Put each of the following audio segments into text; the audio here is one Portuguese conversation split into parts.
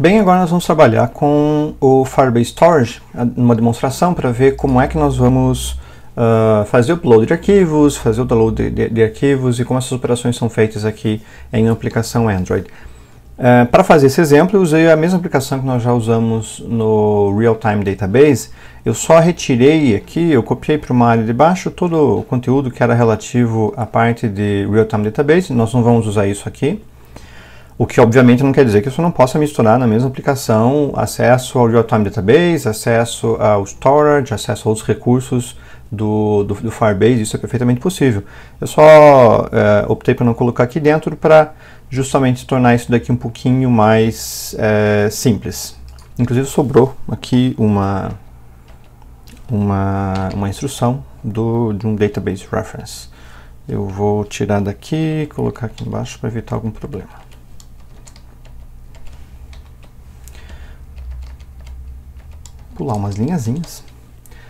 Bem, agora nós vamos trabalhar com o Firebase Storage, uma demonstração para ver como é que nós vamos fazer o upload de arquivos, fazer o download de arquivos e como essas operações são feitas aqui em uma aplicação Android. Para fazer esse exemplo, eu usei a mesma aplicação que nós já usamos no Real-Time Database. Eu só retirei aqui, eu copiei para uma área de baixo todo o conteúdo que era relativo à parte de Real-Time Database. Nós não vamos usar isso aqui. O que obviamente não quer dizer que você não possa misturar na mesma aplicação acesso ao Real-Time Database, acesso ao Storage, acesso a outros recursos do Firebase. Isso é perfeitamente possível. Eu só optei por não colocar aqui dentro para justamente tornar isso daqui um pouquinho mais simples. Inclusive sobrou aqui uma instrução de um Database Reference. Eu vou tirar daqui e colocar aqui embaixo para evitar algum problema. Pular umas linhazinhas.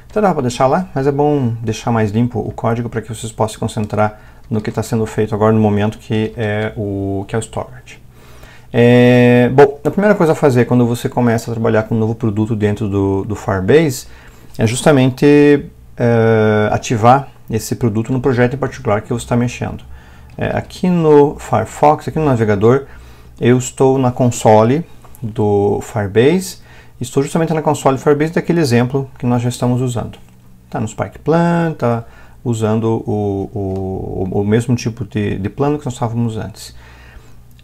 Então dá para deixar lá, mas é bom deixar mais limpo o código para que vocês possam se concentrar no que está sendo feito agora no momento, que é o storage. Bom, a primeira coisa a fazer quando você começa a trabalhar com um novo produto dentro do Firebase é justamente ativar esse produto no projeto em particular que você está mexendo. Aqui no Firefox, aqui no navegador, eu estou na console do Firebase. Estou justamente na console Firebase daquele exemplo que nós já estamos usando. Está no SparkPlan, está usando o mesmo tipo de plano que nós estávamos antes.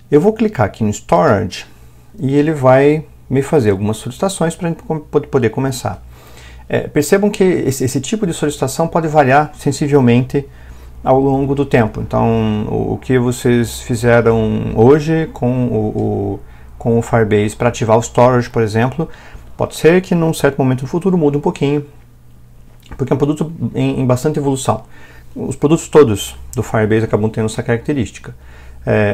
Eu vou clicar aqui no Storage e ele vai me fazer algumas solicitações para a gente poder começar. Percebam que esse tipo de solicitação pode variar sensivelmente ao longo do tempo. Então, o que vocês fizeram hoje com o Firebase para ativar o Storage, por exemplo, pode ser que num certo momento no futuro mude um pouquinho, porque é um produto em bastante evolução. Os produtos todos do Firebase acabam tendo essa característica.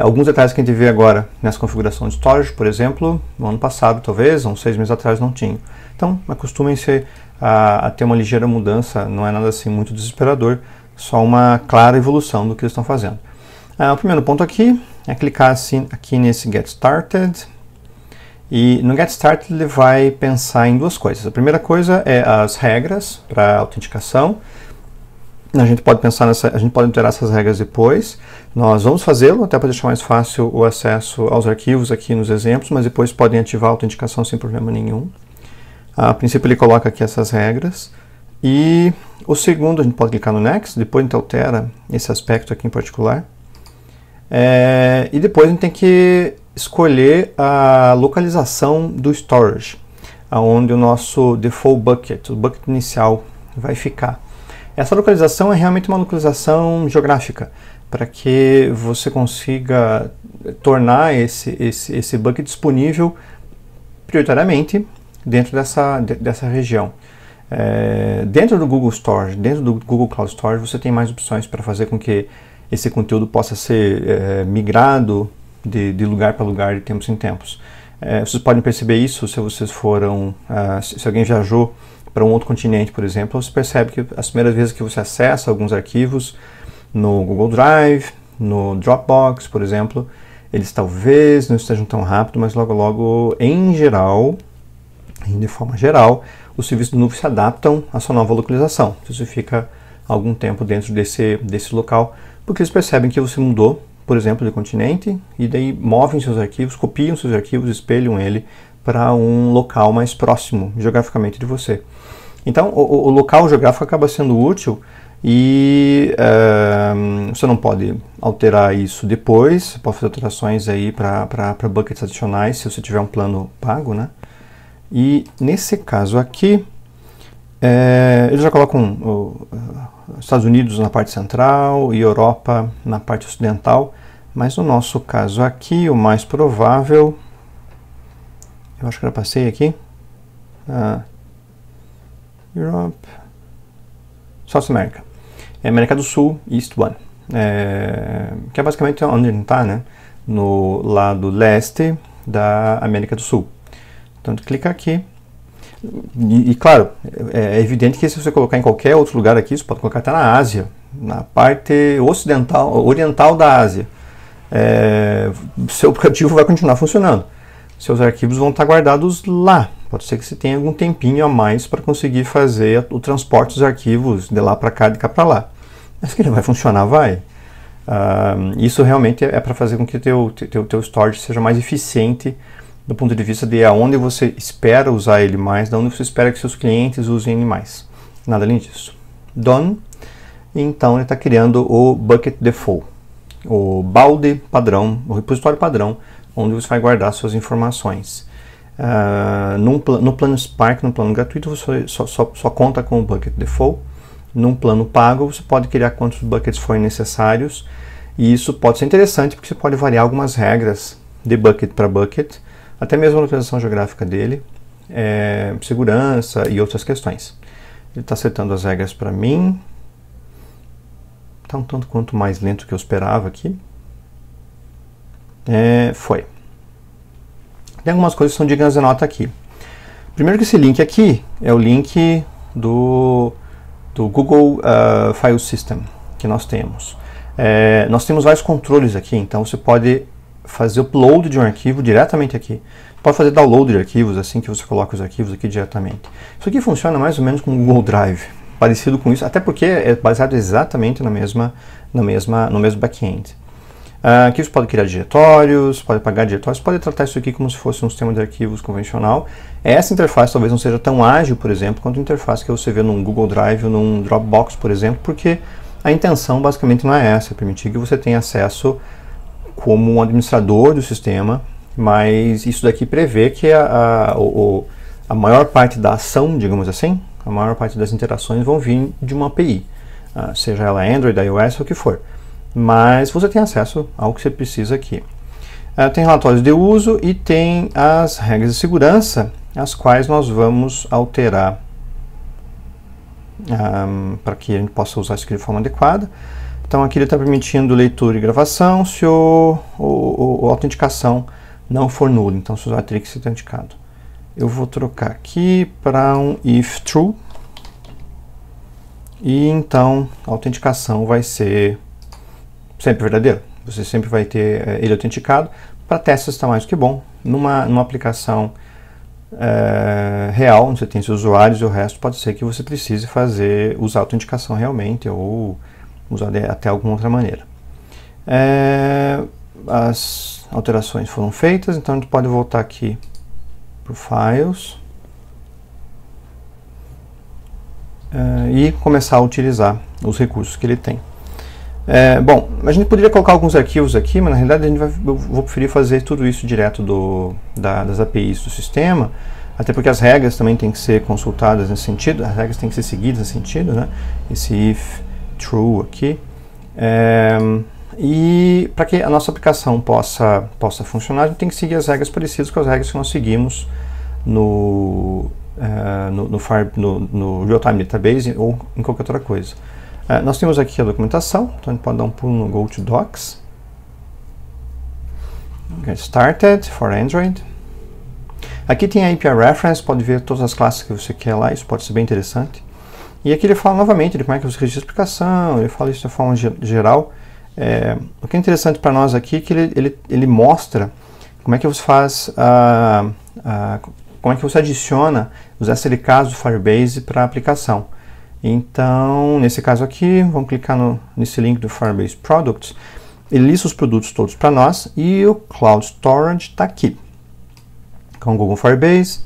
Alguns detalhes que a gente vê agora nessa configuração de Storage, por exemplo, no ano passado talvez, uns 6 meses atrás não tinham. Então, acostumem-se a ter uma ligeira mudança, não é nada assim muito desesperador, só uma clara evolução do que eles estão fazendo. O primeiro ponto aqui é clicar assim, aqui nesse Get Started. E no Get Started ele vai pensar em duas coisas. A primeira coisa é as regras para autenticação. A gente pode alterar essas regras depois. Nós vamos fazê-lo até para deixar mais fácil o acesso aos arquivos aqui nos exemplos, mas depois podem ativar a autenticação sem problema nenhum. A princípio ele coloca aqui essas regras. E o segundo, a gente pode clicar no Next, depois a gente altera esse aspecto aqui em particular. E depois a gente tem que escolher a localização do storage, onde o nosso default bucket, o bucket inicial, vai ficar. Essa localização é realmente uma localização geográfica, para que você consiga tornar esse bucket disponível prioritariamente dentro dessa região. Dentro do Google Storage, dentro do Google Cloud Storage, você tem mais opções para fazer com que esse conteúdo possa ser migrado de lugar para lugar de tempos em tempos. Vocês podem perceber isso se vocês foram, se alguém viajou para um outro continente, por exemplo, você percebe que as primeiras vezes que você acessa alguns arquivos no Google Drive, no Dropbox, por exemplo, eles talvez não estejam tão rápido, mas logo logo, em geral, de forma geral, os serviços de nuvem se adaptam à sua nova localização. Você fica algum tempo dentro desse local, porque eles percebem que você mudou, por exemplo, de continente, e daí movem seus arquivos, copiam seus arquivos, espelham ele para um local mais próximo geograficamente de você. Então, o local geográfico acaba sendo útil e você não pode alterar isso depois, você pode fazer alterações aí para buckets adicionais se você tiver um plano pago, né? E nesse caso aqui, eles já colocam Estados Unidos na parte central e Europa na parte ocidental, mas no nosso caso aqui, o mais provável, eu acho que eu já passei aqui, Europe, South America, América do Sul, East One, que é basicamente onde a gente está, né? No lado leste da América do Sul. Então, clica aqui. E claro, é evidente que se você colocar em qualquer outro lugar aqui, você pode colocar até na Ásia, na parte oriental da Ásia. Seu aplicativo vai continuar funcionando. seus arquivos vão estar guardados lá. Pode ser que você tenha algum tempinho a mais para conseguir fazer o transporte dos arquivos de lá para cá, de cá para lá. Mas que ele vai funcionar, vai. Isso realmente é para fazer com que teu storage seja mais eficiente do ponto de vista de aonde você espera usar ele mais, de onde você espera que seus clientes usem ele mais. Nada além disso. Done. Então ele está criando o bucket default, o balde padrão, o repositório padrão, onde você vai guardar suas informações. No plano Spark, no plano gratuito, você só conta com o bucket default. Num plano pago, você pode criar quantos buckets forem necessários, e isso pode ser interessante porque você pode variar algumas regras de bucket para bucket, até mesmo a localização geográfica dele, segurança e outras questões. Ele está setando as regras para mim. Está um tanto quanto mais lento que eu esperava aqui. Foi. Tem algumas coisas que são dignas de nota aqui. Primeiro que esse link aqui é o link do Google File System que nós temos. Nós temos vários controles aqui, então você pode fazer upload de um arquivo diretamente aqui. Pode fazer download de arquivos assim que você coloca os arquivos aqui diretamente. Isso aqui funciona mais ou menos como o Google Drive, parecido com isso, até porque é baseado exatamente no mesmo back-end. Aqui você pode criar diretórios, pode apagar diretórios, pode tratar isso aqui como se fosse um sistema de arquivos convencional. Essa interface talvez não seja tão ágil, por exemplo, quanto a interface que você vê num Google Drive ou num Dropbox, por exemplo, porque a intenção basicamente não é essa, é permitir que você tenha acesso como um administrador do sistema, mas isso daqui prevê que a maior parte da ação, digamos assim, a maior parte das interações vão vir de uma API, seja ela Android, iOS ou o que for. Mas você tem acesso ao que você precisa aqui. Tem relatórios de uso e tem as regras de segurança, as quais nós vamos alterar para que a gente possa usar isso aqui de forma adequada. Então aqui ele está permitindo leitura e gravação se a autenticação não for nula, então se o usuário teria que ser autenticado. Eu vou trocar aqui para um if true, e então a autenticação vai ser sempre verdadeiro. Você sempre vai ter ele autenticado. Para testes está mais do que bom. Numa aplicação real, onde você tem seus usuários e o resto, pode ser que você precise usar a autenticação realmente ou usar até alguma outra maneira. As alterações foram feitas, então a gente pode voltar aqui para o Files e começar a utilizar os recursos que ele tem. Bom, a gente poderia colocar alguns arquivos aqui, mas na realidade eu vou preferir fazer tudo isso direto das APIs do sistema, até porque as regras também têm que ser consultadas nesse sentido, as regras têm que ser seguidas nesse sentido, né? Esse if true aqui. E para que a nossa aplicação possa funcionar, a gente tem que seguir as regras parecidas com as regras que nós seguimos no Real-Time Database ou em qualquer outra coisa. Nós temos aqui a documentação, então a gente pode dar um pulo no Go to Docs. Get Started for Android. Aqui tem a API Reference, pode ver todas as classes que você quer lá, isso pode ser bem interessante. E aqui ele fala novamente de como é que você registra a explicação, ele fala isso de forma geral. O que é interessante para nós aqui é que ele mostra como é que você faz, como é que você adiciona os SDKs do Firebase para a aplicação. Então, nesse caso aqui, vamos clicar nesse link do Firebase Products. Ele lista os produtos todos para nós e o Cloud Storage está aqui, com o Google Firebase.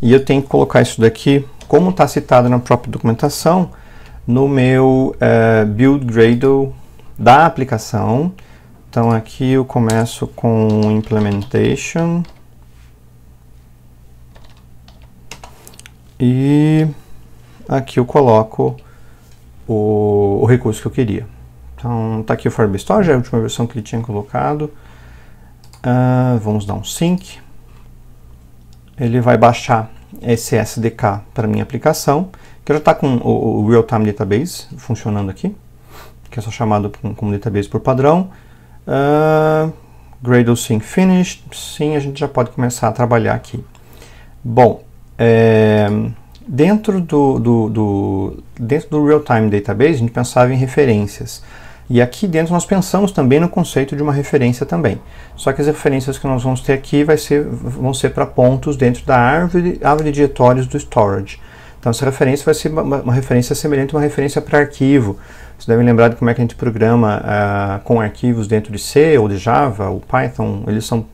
E eu tenho que colocar isso daqui, como está citado na própria documentação, no meu Build Gradle da aplicação. Então aqui eu começo com Implementation. E aqui eu coloco o recurso que eu queria. Então está aqui o Firebase Storage, é a última versão que ele tinha colocado. Vamos dar um sync. Ele vai baixar esse SDK para minha aplicação, que já está com o Real-Time Database funcionando aqui, que é só chamado como database por padrão. Gradle Sync Finished. Sim, a gente já pode começar a trabalhar aqui. Bom, dentro do Real-Time Database, a gente pensava em referências. E aqui dentro nós pensamos também no conceito de uma referência também. Só que as referências que nós vamos ter aqui vão ser para pontos dentro da árvore de diretórios do storage. Então essa referência vai ser uma referência semelhante a uma referência para arquivo. Vocês devem lembrar de como é que a gente programa com arquivos dentro de C, ou de Java, ou Python. Eles são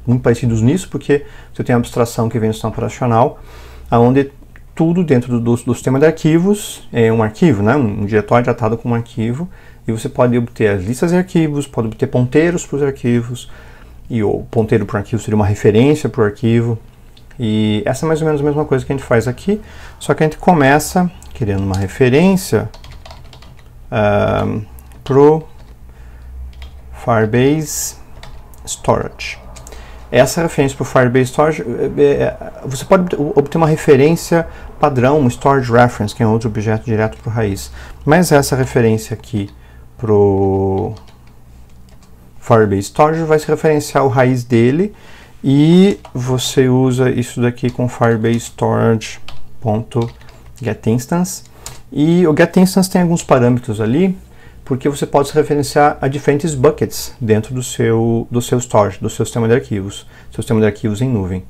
muito parecidos nisso, porque você tem a abstração que vem do sistema operacional, onde tudo dentro do sistema de arquivos é um arquivo, né? Um diretório tratado como um arquivo, e você pode obter as listas de arquivos, pode obter ponteiros para os arquivos, e o ponteiro para o arquivo seria uma referência para o arquivo. E essa é mais ou menos a mesma coisa que a gente faz aqui, só que a gente começa criando uma referência pro Firebase Storage. Essa referência para o Firebase Storage, você pode obter uma referência padrão, um Storage Reference, que é outro objeto direto para o raiz. Mas essa referência aqui para o Firebase Storage vai se referenciar o raiz dele, e você usa isso daqui com Firebase Storage.getInstance. E o getInstance tem alguns parâmetros ali, porque você pode se referenciar a diferentes buckets dentro do seu storage, do seu sistema de arquivos, em nuvem.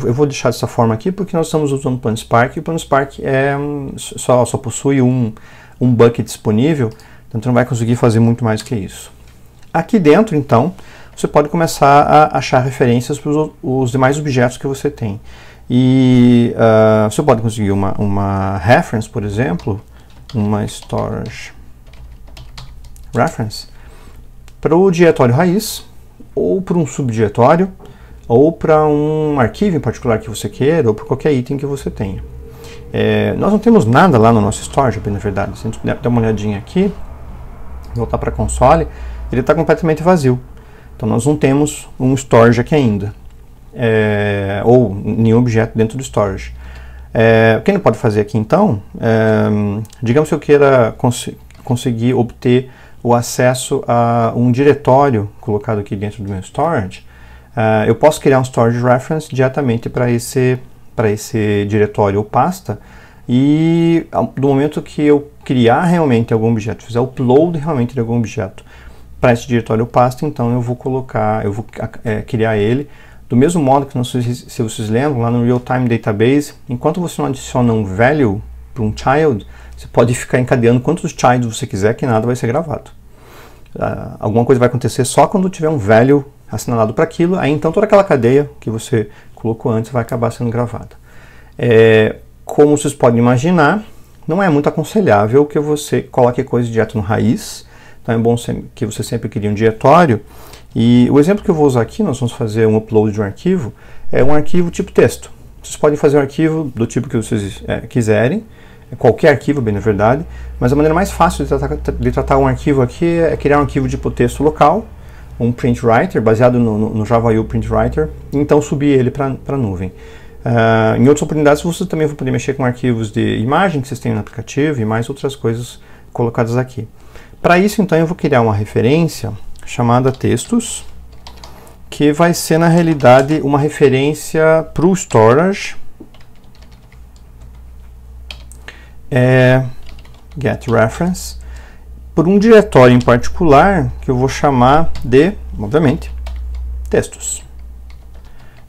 Eu vou deixar dessa forma aqui, porque nós estamos usando o PlanSpark, e o PlanSpark só possui um bucket disponível, então você não vai conseguir fazer muito mais que isso. Aqui dentro, então, você pode começar a achar referências para os demais objetos que você tem. E você pode conseguir uma reference, por exemplo, uma storage reference para o diretório raiz, ou para um subdiretório, ou para um arquivo em particular que você queira, ou para qualquer item que você tenha. Nós não temos nada lá no nosso storage, na verdade. Se a gente der uma olhadinha aqui, voltar para a console, ele está completamente vazio. Então nós não temos um storage aqui ainda, ou nenhum objeto dentro do storage. O que ele pode fazer aqui então, digamos que eu queira conseguir obter o acesso a um diretório colocado aqui dentro do meu storage, eu posso criar um storage reference diretamente para esse diretório ou pasta, e do momento que eu criar realmente algum objeto, fizer upload realmente de algum objeto para esse diretório ou pasta, então eu vou criar ele do mesmo modo que, não sei se vocês lembram, lá no Real-Time Database, enquanto você não adiciona um value para um child, você pode ficar encadeando quantos childs você quiser, que nada vai ser gravado. Alguma coisa vai acontecer só quando tiver um value assinalado para aquilo, aí então toda aquela cadeia que você colocou antes vai acabar sendo gravada. Como vocês podem imaginar, não é muito aconselhável que você coloque coisa direto no raiz, então é bom que você sempre crie um diretório. E o exemplo que eu vou usar aqui, nós vamos fazer um upload de um arquivo, é um arquivo tipo texto. Vocês podem fazer um arquivo do tipo que vocês quiserem, qualquer arquivo, bem na verdade, mas a maneira mais fácil de tratar um arquivo aqui é criar um arquivo tipo texto local, um print writer, baseado no JavaIO print writer, e então subir ele para a nuvem. Em outras oportunidades, vocês também vão poder mexer com arquivos de imagem que vocês têm no aplicativo e mais outras coisas colocadas aqui. Para isso, então, eu vou criar uma referência chamada textos, que vai ser, na realidade, uma referência para o storage, get reference, por um diretório em particular, que eu vou chamar de, obviamente, textos.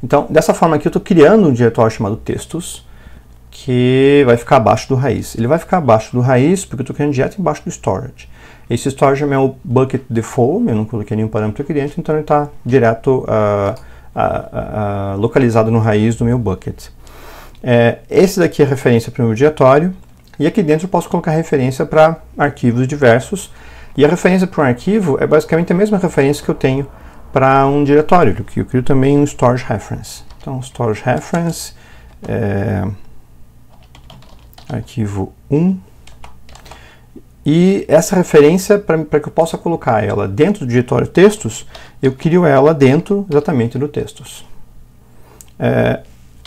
Então, dessa forma aqui, eu estou criando um diretório chamado textos, que vai ficar abaixo do raiz. Ele vai ficar abaixo do raiz porque eu estou criando direto embaixo do storage. Esse storage é meu bucket default, eu não coloquei nenhum parâmetro aqui dentro, então ele está direto localizado no raiz do meu bucket. Esse daqui é a referência para o meu diretório, e aqui dentro eu posso colocar referência para arquivos diversos, e a referência para um arquivo é basicamente a mesma referência que eu tenho para um diretório, que eu crio também um storage reference. Então, storage reference, arquivo 1, e essa referência, para que eu possa colocar ela dentro do diretório textos, eu crio ela dentro exatamente do textos.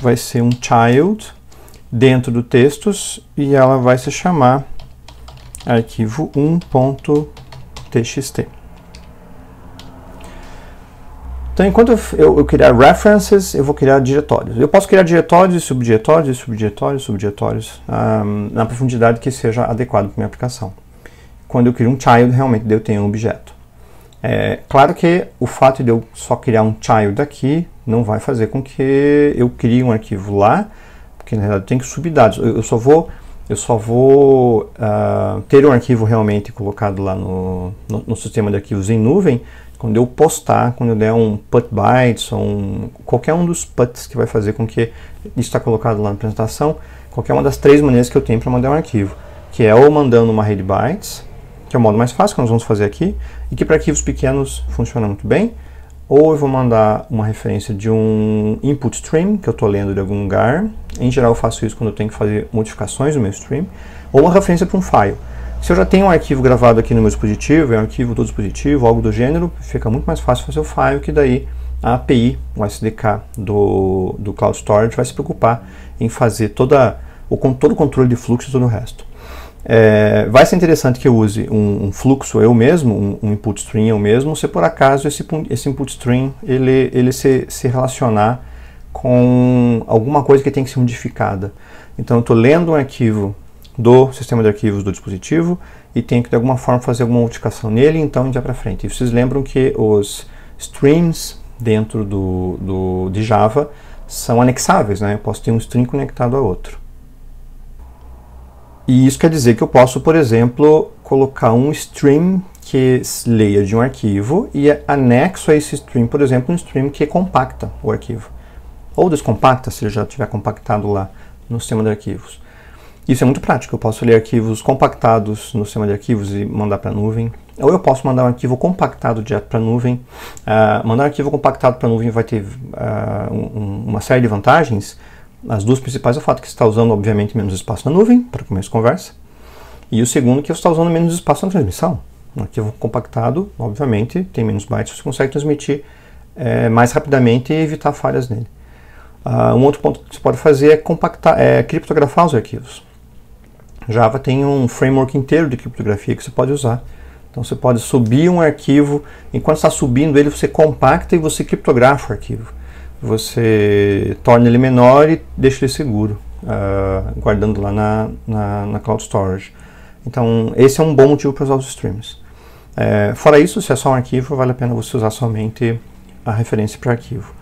Vai ser um child dentro do textos, e ela vai se chamar arquivo 1.txt. Então, enquanto eu criar references, eu vou criar diretórios. Eu posso criar diretórios, subdiretórios, subdiretórios, subdiretórios, na profundidade que seja adequado para a minha aplicação. quando eu crio um child, realmente eu tenho um objeto. Claro que o fato de eu só criar um child aqui não vai fazer com que eu crie um arquivo lá, porque na realidade eu tenho que subir dados. Eu só vou ter um arquivo realmente colocado lá no sistema de arquivos em nuvem quando eu postar, quando eu der um put bytes ou qualquer um dos puts que vai fazer com que isso está colocado lá na apresentação, qualquer uma das 3 maneiras que eu tenho para mandar um arquivo, que é ou mandando uma read bytes, que é o modo mais fácil que nós vamos fazer aqui, e que para arquivos pequenos funciona muito bem, ou eu vou mandar uma referência de um input stream, que eu estou lendo de algum lugar. Em geral eu faço isso quando eu tenho que fazer modificações no meu stream, ou uma referência para um file. Se eu já tenho um arquivo gravado aqui no meu dispositivo, é um arquivo do dispositivo, algo do gênero, fica muito mais fácil fazer o file, que daí a API, o SDK do Cloud Storage vai se preocupar em fazer todo o controle de fluxo e todo o resto. Vai ser interessante que eu use um fluxo eu mesmo, um input stream eu mesmo, se por acaso esse input stream ele se relacionar com alguma coisa que tem que ser modificada. Então eu estou lendo um arquivo do sistema de arquivos do dispositivo e tenho que de alguma forma fazer alguma modificação nele, então de para frente. E vocês lembram que os streams dentro de Java são anexáveis, né? Eu posso ter um stream conectado a outro. E isso quer dizer que eu posso, por exemplo, colocar um stream que leia de um arquivo e anexo a esse stream, por exemplo, um stream que compacta o arquivo. Ou descompacta, se ele já tiver compactado lá no sistema de arquivos. Isso é muito prático, eu posso ler arquivos compactados no sistema de arquivos e mandar para a nuvem. Ou eu posso mandar um arquivo compactado direto para a nuvem. Mandar um arquivo compactado para a nuvem vai ter uma série de vantagens. As 2 principais é o fato que você está usando, obviamente, menos espaço na nuvem, para começo de conversa. E o segundo que você está usando menos espaço na transmissão. Um arquivo compactado, obviamente, tem menos bytes, você consegue transmitir mais rapidamente e evitar falhas nele. Um outro ponto que você pode fazer é criptografar os arquivos. Java tem um framework inteiro de criptografia que você pode usar. Então você pode subir um arquivo, enquanto está subindo ele, você compacta e você criptografa o arquivo. Você torna ele menor e deixa ele seguro, guardando lá na Cloud Storage. Então esse é um bom motivo para usar os streams. Fora isso, se é só um arquivo, vale a pena você usar somente a referência para arquivo.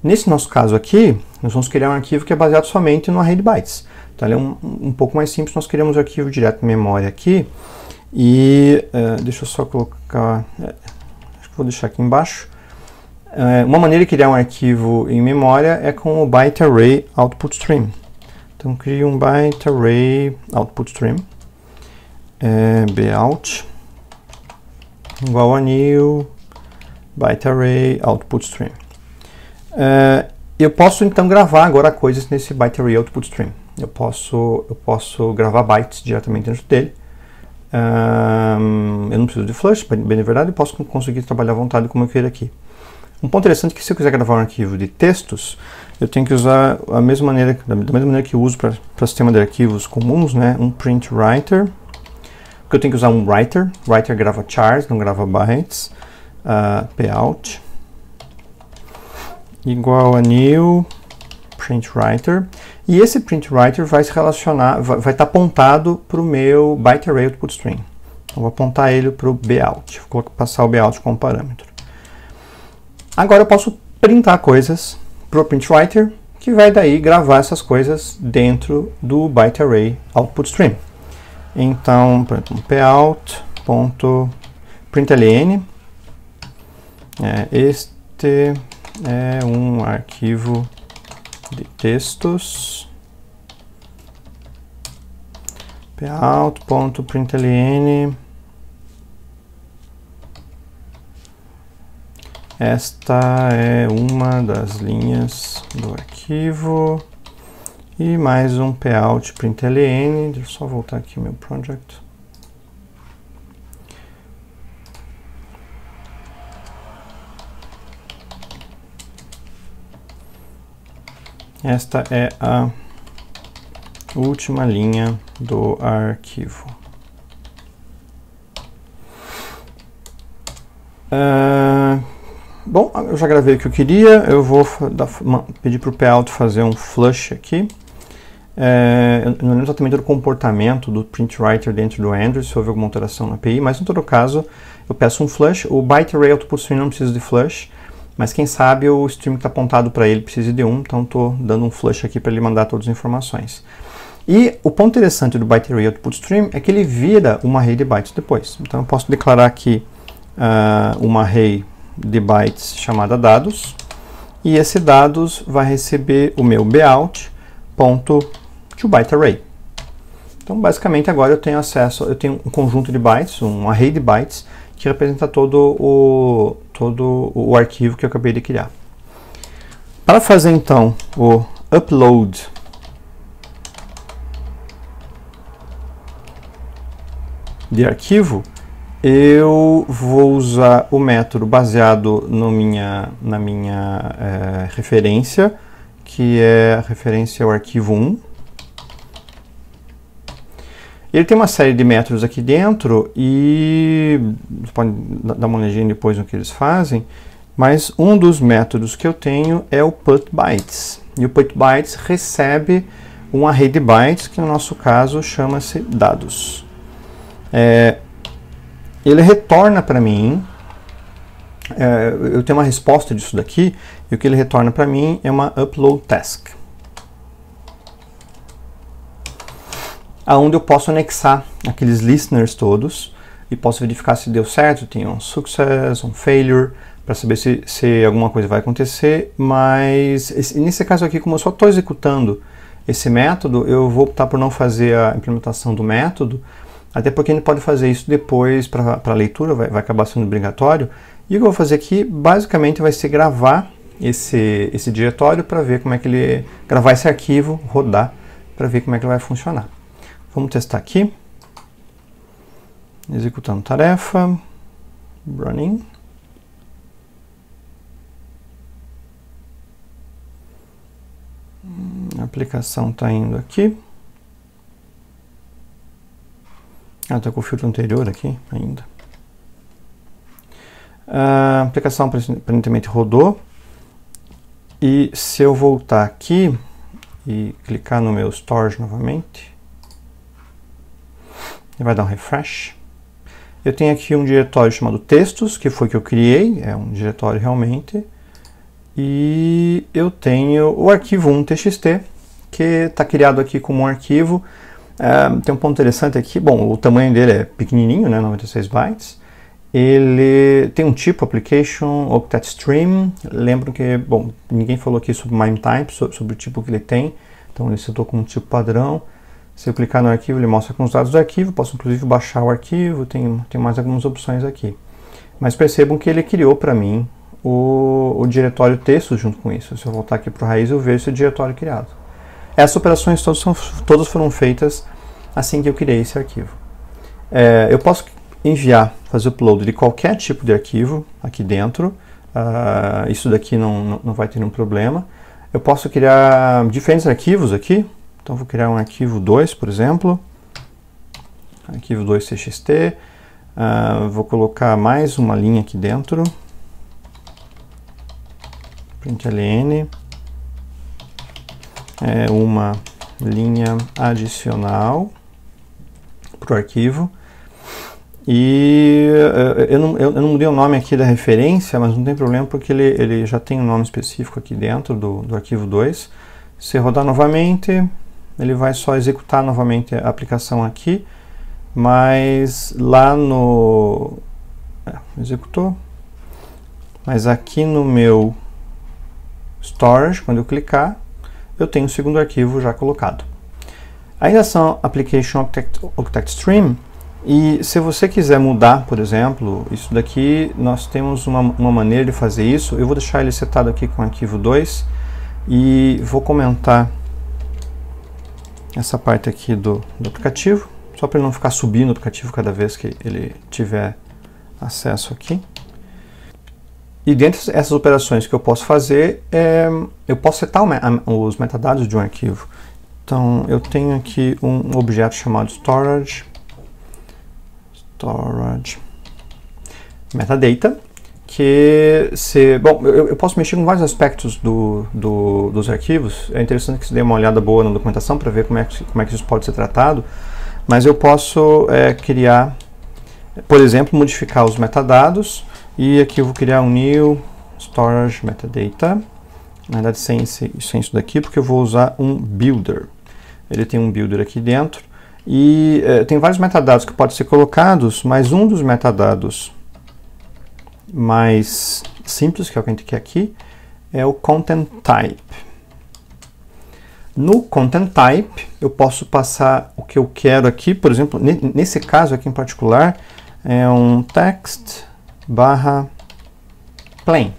Nesse nosso caso aqui, nós vamos criar um arquivo que é baseado somente no array de bytes. Então ele é um pouco mais simples, nós criamos um arquivo direto na memória aqui. E deixa eu só colocar, acho que vou deixar aqui embaixo. Uma maneira de criar um arquivo em memória é com o byte array output stream. Então crio um byte array output stream, bout igual a new byte array output stream. Eu posso então gravar agora coisas nesse byte array output stream. Eu posso gravar bytes diretamente dentro dele. Eu não preciso de flush, bem na verdade, eu posso conseguir trabalhar à vontade como eu queira aqui. Um ponto interessante é que se eu quiser gravar um arquivo de textos, eu tenho que usar da mesma maneira que eu uso para sistema de arquivos comuns, né? Um print writer, porque eu tenho que usar um writer. Writer grava chars, não grava bytes. Pout igual a new print writer. E esse print writer vai se relacionar, vai estar apontado para o meu byte array output stream. Então vou apontar ele para o bout, vou passar o bout como parâmetro. Agora eu posso printar coisas para o print writer, que vai daí gravar essas coisas dentro do byte array output stream. Então, por exemplo, pout.println, este é um arquivo de textos, pout.println, esta é uma das linhas do arquivo, e mais um pout.println, deixa eu só voltar aqui o meu project. Esta é a última linha do arquivo. Bom, eu já gravei o que eu queria, eu vou pedir para o Pout fazer um flush aqui. Eu não lembro exatamente do comportamento do printwriter dentro do Android, se houve alguma alteração na API, mas em todo caso eu peço um flush. O byte array output stream não precisa de flush, mas quem sabe o stream que está apontado para ele precisa de um, então estou dando um flush aqui para ele mandar todas as informações. E o ponto interessante do byte array output stream é que ele vira uma array de bytes depois. Então eu posso declarar aqui uma array de bytes chamada dados, e esse dados vai receber o meu bout.toByteArray. Então basicamente agora eu tenho um conjunto de bytes, um array de bytes, que representa todo o arquivo que eu acabei de criar. Para fazer então o upload de arquivo, eu vou usar o método baseado na minha referência, que é a referência ao arquivo 1. Ele tem uma série de métodos aqui dentro e você pode dar uma olhadinha depois no que eles fazem, mas um dos métodos que eu tenho é o putBytes. E o putBytes recebe um array de bytes, que no nosso caso chama-se dados. Ele retorna para mim, eu tenho uma resposta disso daqui, e o que ele retorna para mim é uma upload task, aonde eu posso anexar aqueles listeners todos e posso verificar se deu certo, tem um success, um failure, para saber se alguma coisa vai acontecer, mas nesse caso aqui, como eu só estou executando esse método, eu vou optar por não fazer a implementação do método, até porque a gente pode fazer isso depois para a leitura, vai acabar sendo obrigatório. E o que eu vou fazer aqui, basicamente, vai ser gravar esse diretório para ver como é que ele... gravar esse arquivo, rodar, para ver como é que ele vai funcionar. Vamos testar aqui. Executando tarefa. Running. A aplicação está indo aqui. Está com o filtro anterior aqui ainda. A aplicação aparentemente rodou. E se eu voltar aqui e clicar no meu storage novamente, ele vai dar um refresh. Eu tenho aqui um diretório chamado textos, que foi que eu criei, é um diretório realmente. E eu tenho o arquivo 1.txt, que está criado aqui como um arquivo. Tem um ponto interessante aqui, bom, o tamanho dele é pequenininho, né, 96 bytes. Ele tem um tipo application octet stream. Lembro que, bom, ninguém falou aqui sobre MIME type, sobre o tipo que ele tem. Então ele setou com um tipo padrão. Se eu clicar no arquivo, ele mostra com os dados do arquivo. Posso inclusive baixar o arquivo, tem mais algumas opções aqui. Mas percebam que ele criou para mim o diretório texto junto com isso. Se eu voltar aqui para o raiz, eu vejo esse diretório criado. Essas operações todas foram feitas assim que eu criei esse arquivo. Eu posso enviar, fazer upload de qualquer tipo de arquivo aqui dentro. Isso daqui não vai ter nenhum problema. Eu posso criar diferentes arquivos aqui. Então vou criar um arquivo 2, por exemplo. Arquivo 2.txt. Vou colocar mais uma linha aqui dentro. Println. Uma linha adicional para o arquivo. E eu não mudei o nome aqui da referência, mas não tem problema porque ele já tem um nome específico aqui dentro do arquivo 2. Se rodar novamente, ele vai só executar novamente a aplicação aqui, mas lá no... executou. Mas aqui no meu storage, quando eu clicar, eu tenho o segundo arquivo já colocado. Ainda são application octet stream. E se você quiser mudar, por exemplo, isso daqui, nós temos uma maneira de fazer isso. Eu vou deixar ele setado aqui com o arquivo 2 e vou comentar essa parte aqui do aplicativo, só para ele não ficar subindo o aplicativo cada vez que ele tiver acesso aqui. E dentre essas operações que eu posso fazer, eu posso setar os metadados de um arquivo. Então eu tenho aqui um objeto chamado storage metadata, porque eu posso mexer com vários aspectos dos arquivos. É interessante que você dê uma olhada boa na documentação para ver como é que isso pode ser tratado, mas eu posso criar, por exemplo, modificar os metadados, e aqui eu vou criar um new storage metadata, na verdade sem isso daqui, porque eu vou usar um builder. Ele tem um builder aqui dentro, e tem vários metadados que podem ser colocados, mas um dos metadados mais simples, que é o que a gente quer aqui, é o content type. No content type, eu posso passar o que eu quero aqui, por exemplo, nesse caso aqui em particular, é um text barra plain.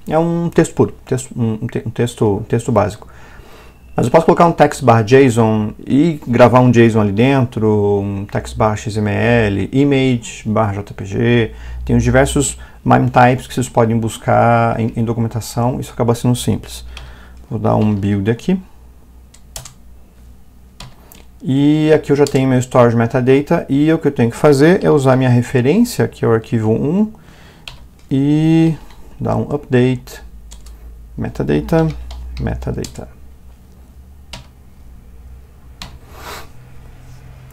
É um texto puro, um texto básico. Mas eu posso colocar um text barra JSON e gravar um JSON ali dentro, um text barra XML, image barra JPG, tem os diversos MIME types que vocês podem buscar em documentação, isso acaba sendo simples. Vou dar um build aqui. E aqui eu já tenho meu storage metadata, e o que eu tenho que fazer é usar minha referência, que é o arquivo 1, e dar um update, metadata.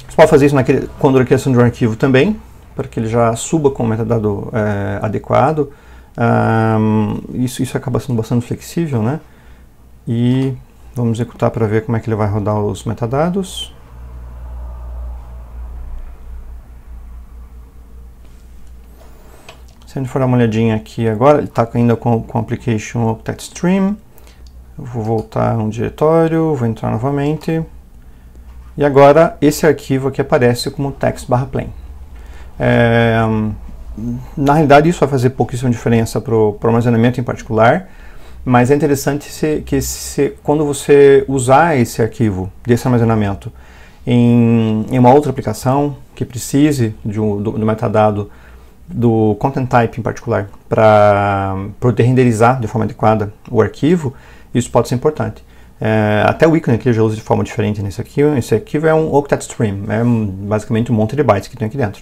Você pode fazer isso quando a criação de um arquivo também, para que ele já suba com o metadado adequado. Isso acaba sendo bastante flexível, né? E vamos executar para ver como é que ele vai rodar os metadados. Se a gente for dar uma olhadinha aqui agora, ele está ainda com o application octet stream. Eu vou voltar a um diretório, vou entrar novamente. E agora esse arquivo aqui aparece como text/plain. Na realidade isso vai fazer pouquíssima diferença para o armazenamento em particular, mas é interessante quando você usar esse arquivo desse armazenamento em uma outra aplicação que precise do metadado do content type em particular para poder renderizar de forma adequada o arquivo, isso pode ser importante. Até o ícone aqui eu já uso de forma diferente nesse arquivo. Esse arquivo é um octet stream, é basicamente um monte de bytes que tem aqui dentro.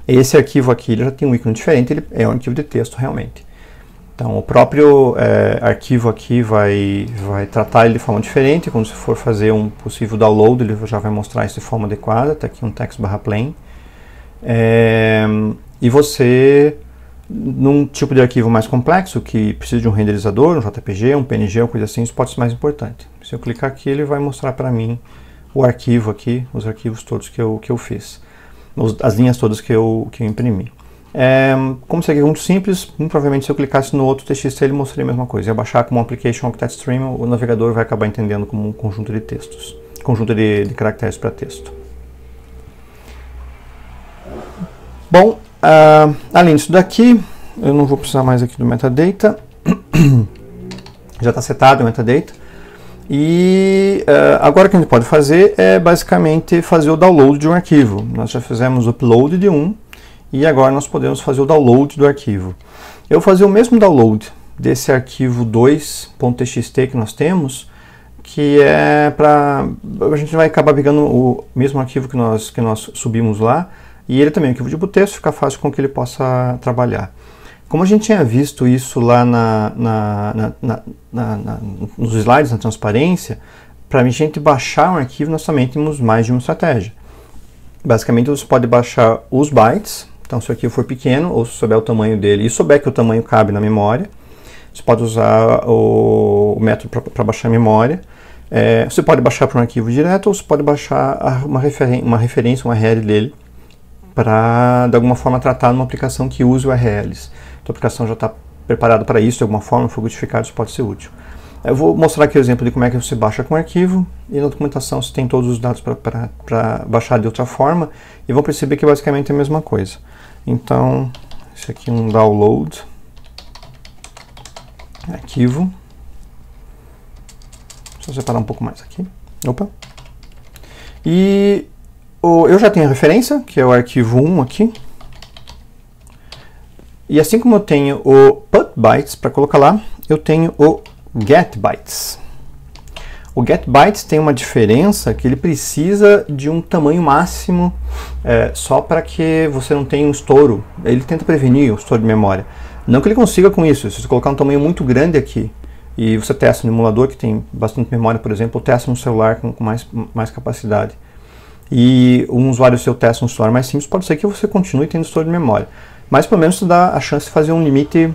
Esse arquivo aqui ele já tem um ícone diferente, ele é um arquivo de texto realmente. Então o próprio arquivo aqui vai tratar ele de forma diferente. Quando você for fazer um possível download, ele já vai mostrar isso de forma adequada. Está aqui um text/plain. E você, num tipo de arquivo mais complexo, que precisa de um renderizador, um JPG, um PNG, uma coisa assim, isso pode ser mais importante. Se eu clicar aqui, ele vai mostrar para mim o arquivo aqui, os arquivos todos que eu fiz, as linhas todas que eu imprimi. Como isso aqui é muito simples, muito provavelmente se eu clicasse no outro TXT, ele mostraria a mesma coisa. E baixar como um application octet stream, o navegador vai acabar entendendo como um conjunto de textos, conjunto de caracteres para texto. Bom, além disso daqui, eu não vou precisar mais aqui do metadata, já está setado o metadata, e agora o que a gente pode fazer é basicamente fazer o download de um arquivo. Nós já fizemos o upload de um, e agora nós podemos fazer o download do arquivo. Eu vou fazer o mesmo download desse arquivo 2.txt que nós temos, que é para... a gente vai acabar pegando o mesmo arquivo que nós subimos lá, e ele também é um arquivo de texto, fica fácil com que ele possa trabalhar. Como a gente tinha visto isso lá nos slides, na transparência, para a gente baixar um arquivo, nós também temos mais de uma estratégia. Basicamente, você pode baixar os bytes, então se o arquivo for pequeno, ou se souber o tamanho dele, e souber que o tamanho cabe na memória, você pode usar o método para baixar a memória. Você pode baixar para um arquivo direto, ou você pode baixar uma referência, um URL dele, para, de alguma forma, tratar numa aplicação que use URLs. Então, a aplicação já está preparada para isso, de alguma forma, for codificado, isso pode ser útil. Eu vou mostrar aqui o exemplo de como é que você baixa com o arquivo, e na documentação você tem todos os dados para baixar de outra forma, e vão perceber que basicamente é a mesma coisa. Então, esse aqui é um download, arquivo, deixa eu separar um pouco mais aqui, opa, e eu já tenho a referência, que é o arquivo 1 aqui. E assim como eu tenho o put bytes para colocar lá, eu tenho o get bytes. O get bytes tem uma diferença que ele precisa de um tamanho máximo só para que você não tenha um estouro. Ele tenta prevenir o estouro de memória. Não que ele consiga com isso, se você colocar um tamanho muito grande aqui, e você testa no emulador que tem bastante memória, por exemplo, ou testa no celular com mais capacidade, e um usuário seu testa um celular mais simples, pode ser que você continue tendo estouro de memória. Mas pelo menos isso dá a chance de fazer um limite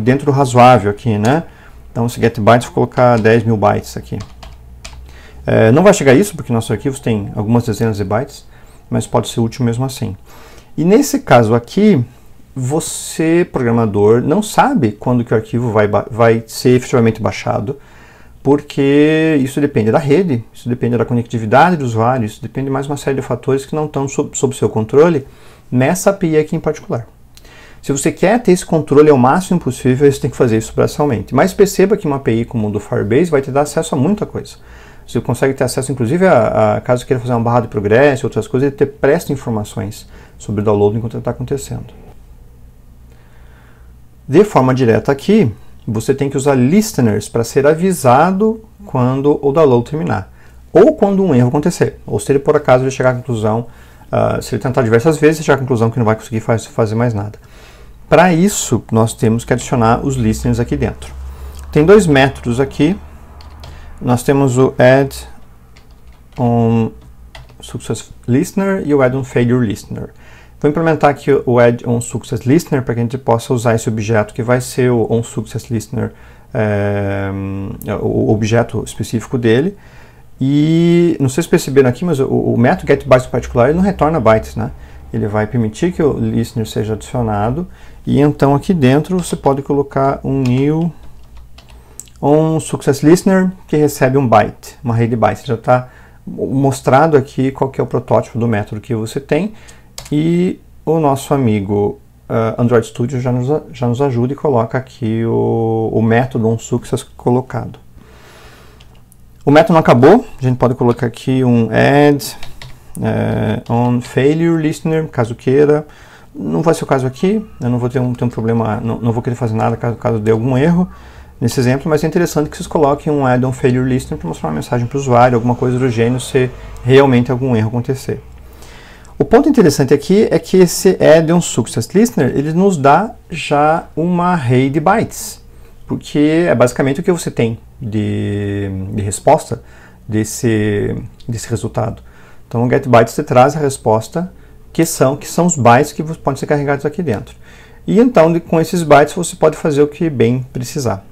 dentro do razoável aqui, né? Então, se get bytes, vou colocar 10.000 bytes aqui. Não vai chegar a isso, porque nossos arquivos têm algumas dezenas de bytes, mas pode ser útil mesmo assim. E nesse caso aqui, você, programador, não sabe quando que o arquivo vai ser efetivamente baixado, porque isso depende da rede, isso depende da conectividade do usuário, isso depende de mais uma série de fatores que não estão sob seu controle nessa API aqui em particular. Se você quer ter esse controle ao máximo possível, você tem que fazer isso braçalmente. Mas perceba que uma API como o do Firebase vai te dar acesso a muita coisa. Você consegue ter acesso, inclusive, caso queira fazer uma barra de progresso e outras coisas, ele te presta informações sobre o download enquanto ele está acontecendo. De forma direta aqui, você tem que usar listeners para ser avisado quando o download terminar. Ou quando um erro acontecer. Ou se ele, por acaso, ele chegar à conclusão, se ele tentar diversas vezes, ele chegar à conclusão que não vai conseguir fazer mais nada. Para isso, nós temos que adicionar os listeners aqui dentro. Tem dois métodos aqui. Nós temos o add on success listener e o add on failure listener. Vou implementar aqui o add on success listener para que a gente possa usar esse objeto que vai ser o on success listener, o objeto específico dele. E não sei se perceberam aqui, mas o método getBytes em particular ele não retorna bytes, né? Ele vai permitir que o listener seja adicionado e então aqui dentro você pode colocar um new on success listener que recebe um byte, uma array de bytes. Já está mostrado aqui qual que é o protótipo do método que você tem e o nosso amigo Android Studio já nos ajuda e coloca aqui o método on success colocado. O método não acabou, a gente pode colocar aqui um add on failure listener, caso queira. Não vai ser o caso aqui, eu não vou ter um problema, não vou querer fazer nada caso dê algum erro nesse exemplo, mas é interessante que vocês coloquem um add on failure listener para mostrar uma mensagem para o usuário, alguma coisa do gênero, se realmente algum erro acontecer. O ponto interessante aqui é que esse add on success listener ele nos dá já uma array de bytes, porque é basicamente o que você tem de resposta desse resultado. Então o getBytes te traz a resposta que são os bytes que podem ser carregados aqui dentro. E então com esses bytes você pode fazer o que bem precisar.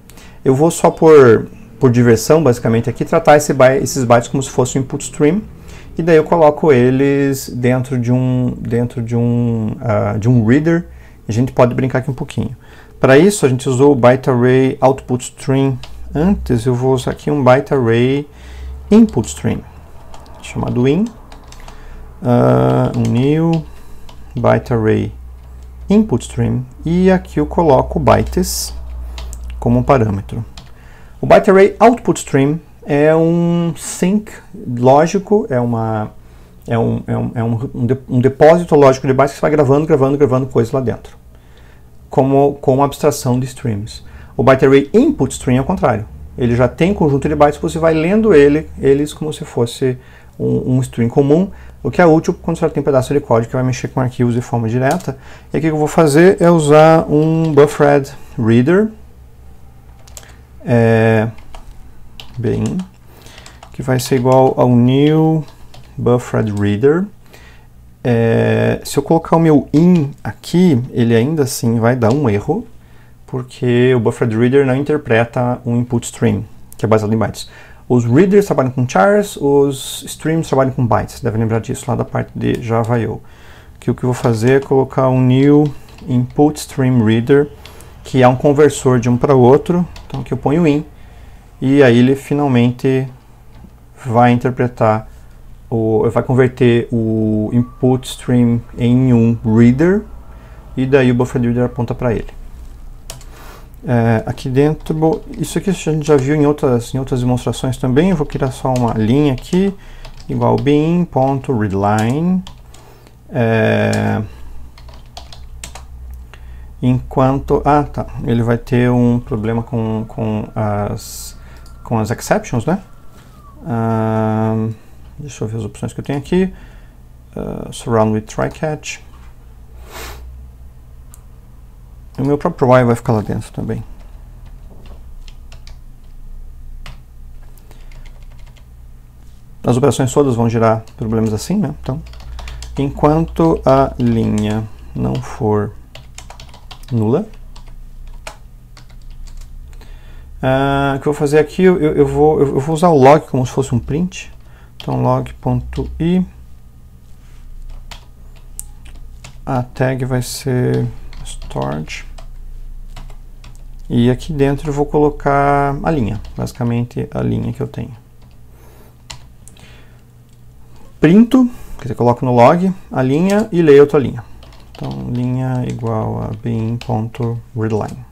Eu vou só por diversão basicamente aqui tratar esses bytes como se fosse um input stream e daí eu coloco eles dentro de um reader e a gente pode brincar aqui um pouquinho. Para isso a gente usou o byte array output stream. Antes eu vou usar aqui um byte array input stream chamado in, um new byte array input stream e aqui eu coloco bytes como parâmetro. O byte array output stream é um sync lógico, é um depósito lógico de bytes que vai gravando coisas lá dentro, com uma abstração de streams. O byte array input stream é o contrário. Ele já tem conjunto de bytes, você vai lendo eles como se fosse um string comum, o que é útil quando você tem um pedaço de código que vai mexer com arquivos de forma direta. E aqui o que eu vou fazer é usar um buffered reader, que vai ser igual ao new buffered reader. Se eu colocar o meu in aqui, ele ainda assim vai dar um erro, porque o buffered reader não interpreta um input stream, que é baseado em bytes. Os readers trabalham com chars, os streams trabalham com bytes. Deve lembrar disso lá da parte de Java.io. Que o que eu vou fazer é colocar um new input stream reader, que é um conversor de um para o outro. Então aqui eu ponho in, e aí ele finalmente vai interpretar, vai converter o input stream em um reader, e daí o buffered reader aponta para ele. Aqui dentro, isso aqui a gente já viu em outras demonstrações também. Eu vou criar só uma linha aqui, igual bin.readline, enquanto, ele vai ter um problema com as exceptions, né? Deixa eu ver as opções que eu tenho aqui. Surround with try catch. O meu próprio while vai ficar lá dentro também. As operações todas vão gerar problemas assim, né? Então, enquanto a linha não for nula, o que eu vou fazer aqui, eu vou usar o log como se fosse um print. Então, log.i, a tag vai ser stored, e aqui dentro eu vou colocar a linha, basicamente a linha que eu tenho. Printo, quer dizer, coloco no log a linha e leio outra linha. Então, linha igual a bin.readline.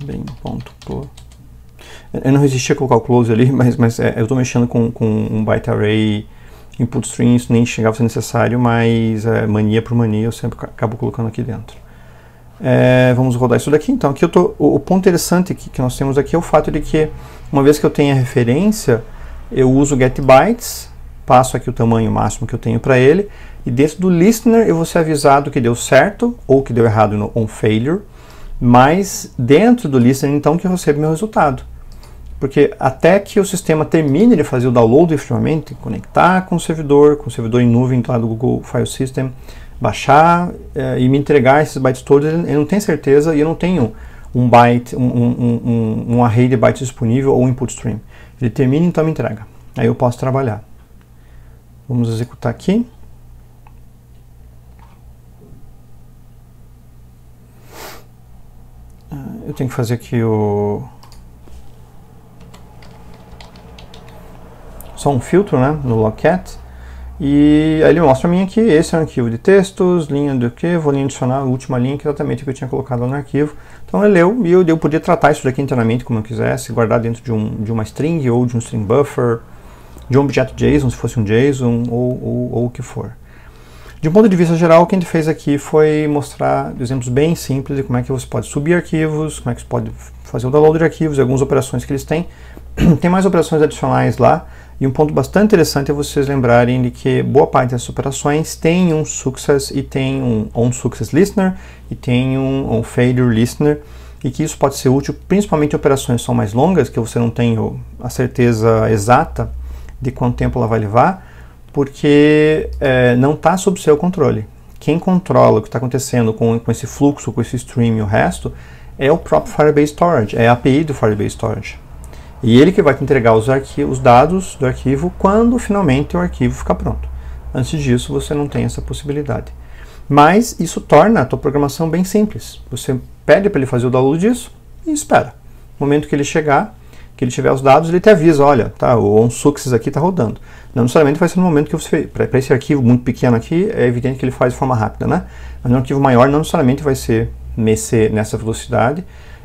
bin.close. Eu não resisti a colocar o close ali, mas eu estou mexendo com um byte array input string, isso nem chegava a ser necessário, mas mania por mania eu sempre acabo colocando aqui dentro. Vamos rodar isso daqui. Então, aqui o ponto interessante que nós temos aqui é o fato de que, uma vez que eu tenho a referência, eu uso o getBytes, passo aqui o tamanho máximo que eu tenho para ele, e dentro do listener eu vou ser avisado que deu certo ou que deu errado no onFailure, mas dentro do listener então que eu recebo meu resultado. Porque até que o sistema termine de fazer o download efetivamente, conectar com o servidor em nuvem lá do Google File System, baixar e me entregar esses bytes todos, eu não tenho certeza e eu não tenho um byte, um array de bytes disponível ou um input stream. Ele termina, então me entrega. Aí eu posso trabalhar. Vamos executar aqui. Eu tenho que fazer aqui só um filtro, né, no logcat. E aí ele mostra para mim aqui, esse é um arquivo de textos, linha do que, vou adicionar a última linha, que é exatamente o que eu tinha colocado lá no arquivo. Então ele leu e eu podia tratar isso daqui internamente como eu quisesse, guardar dentro de uma string ou de um string buffer, de um objeto JSON, se fosse um JSON ou o que for. De um ponto de vista geral, o que a gente fez aqui foi mostrar exemplos bem simples de como é que você pode subir arquivos, como é que você pode fazer o download de arquivos e algumas operações que eles têm. Tem mais operações adicionais lá, e um ponto bastante interessante é vocês lembrarem de que boa parte dessas operações tem um success e tem um onSuccess listener e tem um onFailure listener, e que isso pode ser útil principalmente em operações que são mais longas, que você não tem a certeza exata de quanto tempo ela vai levar, porque não está sob seu controle. Quem controla o que está acontecendo com esse fluxo, com esse stream e o resto, é o próprio Firebase Storage, é a API do Firebase Storage. E ele que vai te entregar os dados do arquivo quando finalmente o arquivo ficar pronto. Antes disso, você não tem essa possibilidade. Mas isso torna a tua programação bem simples. Você pede para ele fazer o download disso e espera. No momento que ele chegar, que ele tiver os dados, ele te avisa, olha, tá, o onSuccess aqui está rodando. Não necessariamente vai ser no momento que você... Para esse arquivo muito pequeno aqui, é evidente que ele faz de forma rápida, né? Mas no arquivo maior, não necessariamente vai ser nessa velocidade.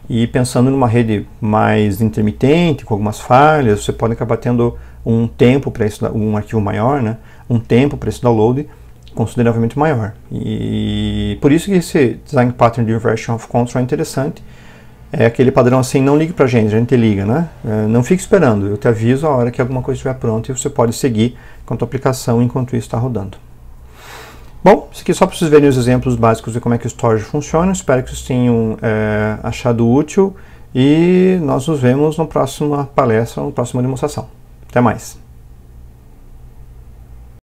E pensando numa rede mais intermitente, com algumas falhas, você pode acabar tendo um tempo para um arquivo maior, né? Um tempo para esse download consideravelmente maior. E por isso que esse Design Pattern de Inversion of Control é interessante. É aquele padrão assim, não ligue pra gente, a gente liga, né? Não fique esperando, eu te aviso a hora que alguma coisa estiver pronta e você pode seguir com a tua aplicação enquanto isso está rodando. Bom, isso aqui é só para vocês verem os exemplos básicos de como é que o storage funciona. Espero que vocês tenham achado útil e nós nos vemos na próxima palestra, na próxima demonstração. Até mais!